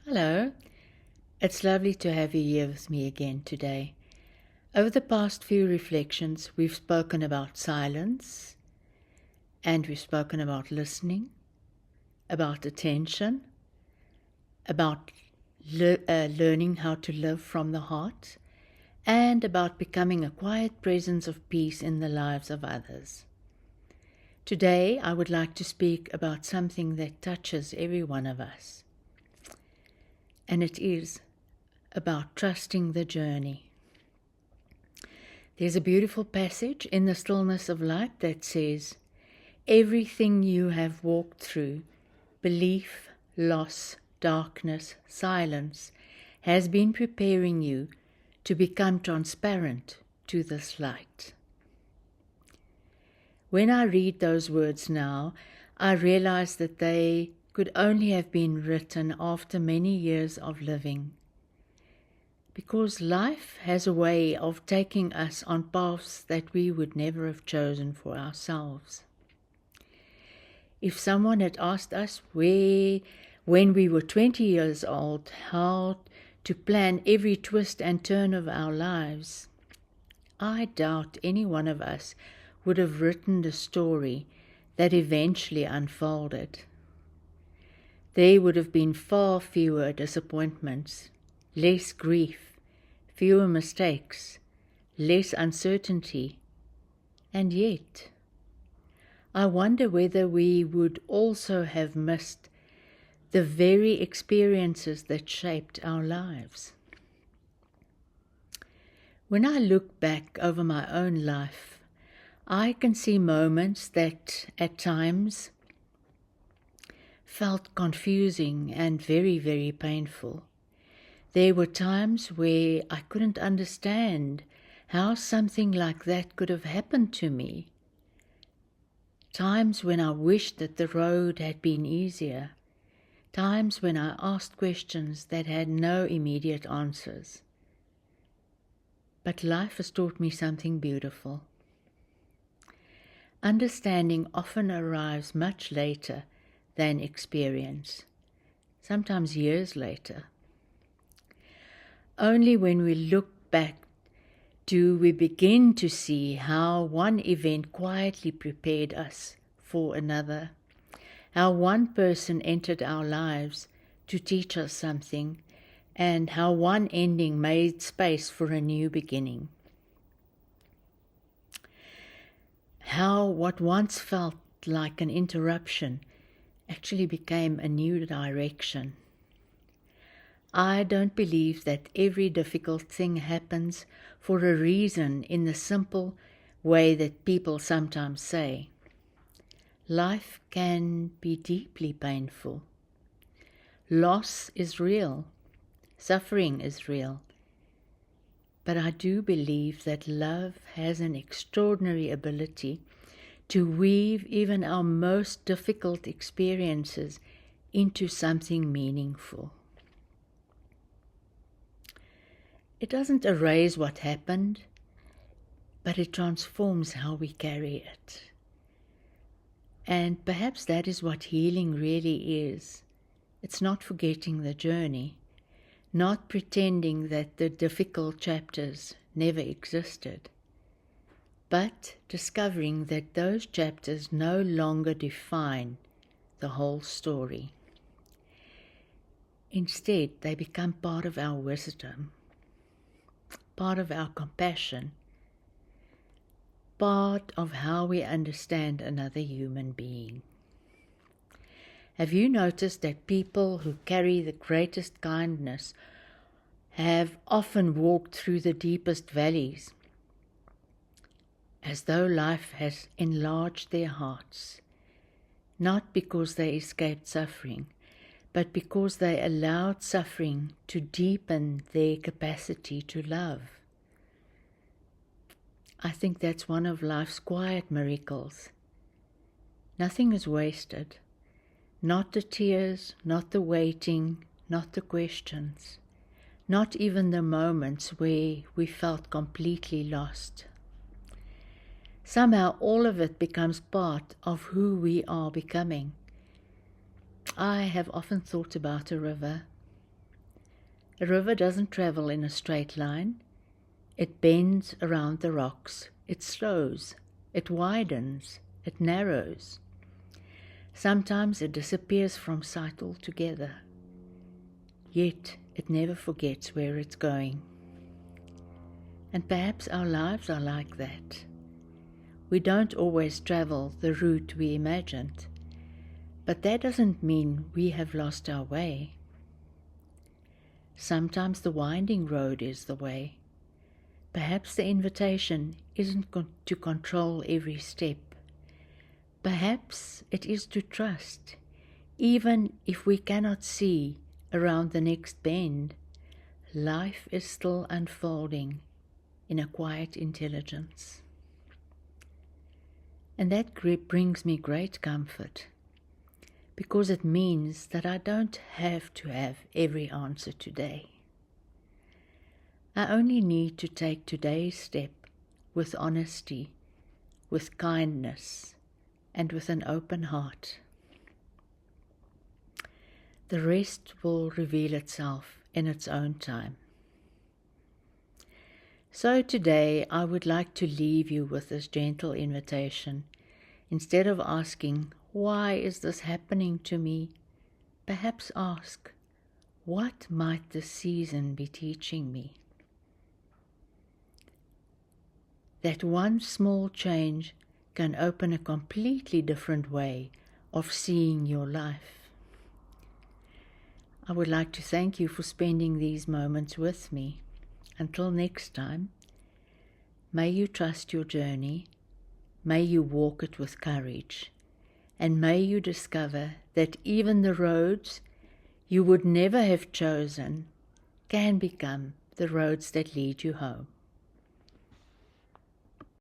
Hello, it's lovely to have you here with me again today. Over the past few reflections, we've spoken about silence, and we've spoken about listening, about attention, about learning how to live from the heart, and about becoming a quiet presence of peace in the lives of others. Today, I would like to speak about something that touches every one of us, and it is about trusting the journey. There's a beautiful passage in the Stillness of Light that says, "Everything you have walked through, belief, loss, darkness, silence, has been preparing you to become transparent to this light." When I read those words now, I realize that they could only have been written after many years of living. Because life has a way of taking us on paths that we would never have chosen for ourselves. If someone had asked us when we were 20 years old how to plan every twist and turn of our lives, I doubt any one of us would have written the story that eventually unfolded. There would have been far fewer disappointments, less grief, fewer mistakes, less uncertainty, and yet, I wonder whether we would also have missed the very experiences that shaped our lives. When I look back over my own life, I can see moments that at times felt confusing and very, very painful. There were times where I couldn't understand how something like that could have happened to me. Times when I wished that the road had been easier. Times when I asked questions that had no immediate answers. But life has taught me something beautiful. Understanding often arrives much later than experience, sometimes years later. Only when we look back do we begin to see how one event quietly prepared us for another, how one person entered our lives to teach us something, and how one ending made space for a new beginning. How what once felt like an interruption actually became a new direction. I don't believe that every difficult thing happens for a reason in the simple way that people sometimes say. Life can be deeply painful. Loss is real. Suffering is real. But I do believe that love has an extraordinary ability to weave even our most difficult experiences into something meaningful. It doesn't erase what happened, but it transforms how we carry it. And perhaps that is what healing really is. It's not forgetting the journey, not pretending that the difficult chapters never existed, but discovering that those chapters no longer define the whole story. Instead, they become part of our wisdom, part of our compassion, part of how we understand another human being. Have you noticed that people who carry the greatest kindness have often walked through the deepest valleys, as though life has enlarged their hearts, not because they escaped suffering, but because they allowed suffering to deepen their capacity to love? I think that's one of life's quiet miracles. Nothing is wasted. Not the tears, not the waiting, not the questions, not even the moments where we felt completely lost. Somehow all of it becomes part of who we are becoming. I have often thought about a river. A river doesn't travel in a straight line. It bends around the rocks. It slows. It widens. It narrows. Sometimes it disappears from sight altogether. Yet it never forgets where it's going. And perhaps our lives are like that. We don't always travel the route we imagined, but that doesn't mean we have lost our way. Sometimes the winding road is the way. Perhaps the invitation isn't to control every step. Perhaps it is to trust, even if we cannot see around the next bend. Life is still unfolding in a quiet intelligence. And that brings me great comfort, because it means that I don't have to have every answer today. I only need to take today's step with honesty, with kindness, and with an open heart. The rest will reveal itself in its own time. So today I would like to leave you with this gentle invitation. Instead of asking, why is this happening to me? Perhaps ask, what might this season be teaching me? That one small change can open a completely different way of seeing your life. I would like to thank you for spending these moments with me. Until next time, may you trust your journey, may you walk it with courage, and may you discover that even the roads you would never have chosen can become the roads that lead you home.